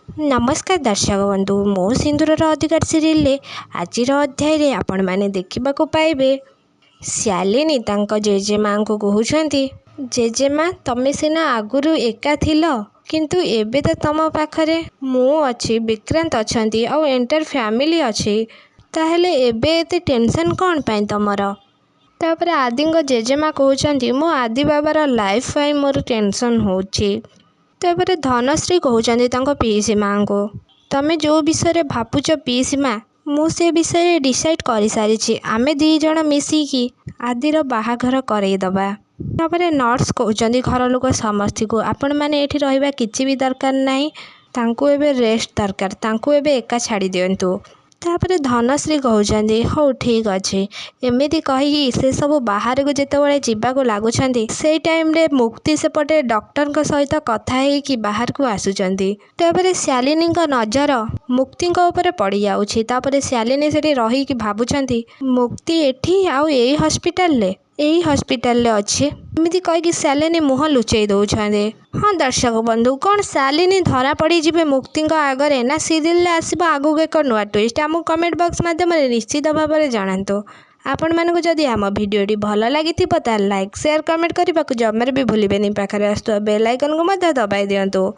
नमस्कार दर्शक बंधु मो सिंदूर अधिकार सीरियल आज अध्याय आपण मैंने देखा पाइबे शालिनी तांको जेजेमा को कहते जेजेमा तमें सीना आगुरी एका थिल किंतु एबे तो तम पाखरे मु अच्छी विक्रांत अच्छी आउ एंटर फैमिली अच्छी ताहले एबे एते टेंशन कौन पाई तमर तापर आदि जेजेमा कहते मो आदि बाबार लाइफ पाई मोर टेंशन होची। तापर धनश्री कहते पीसी माँ को तमें जो विषय भावुच पीसी माँ मु से विषय डिसाइड कर सारी आमे दी जण मिसिकी आदिर बाहाघर करईदबा। तापर नर्स कहते घर लोक समस्त को आपण मैंने एठी रहिबा किछि भी दरकार नहीं तांको एबे रेस्ट दरकार तांको एबे एका छाड़ी दियंतु। तापर धनश्री कहते हौ ठीक अच्छे एमती कही से सब बाहर को जिते जावाक लगुंट से टाइम रे मुक्ति सेपटे डॉक्टर सहित कथा होगी बाहर को आसुचंती। तापर शालिनी नजर मुक्ति ऊपर पड़ जाउछि। तापर शालिनी सेठी रही भावुचंती मुक्ति एठी आउ एई हॉस्पिटल रे अच्छे एमती कहीकि शालिनी मुह लुचई दौरान। हाँ दर्शक बंधु कौन शालिनी धरा पड़ी जिबे मुक्ति आगरे ना सीरियल आसब आगू एक नुआ ट्विस्ट आम कमेंट बॉक्स माध्यम निश्चित भाव में जनातु। आपण मानक जदि आम भिडियोटी भल लगी लाइक शेयर कमेंट करने को जमार भी भूलें पाखे आसुवा बेल आइकन को दबाई दिंतु।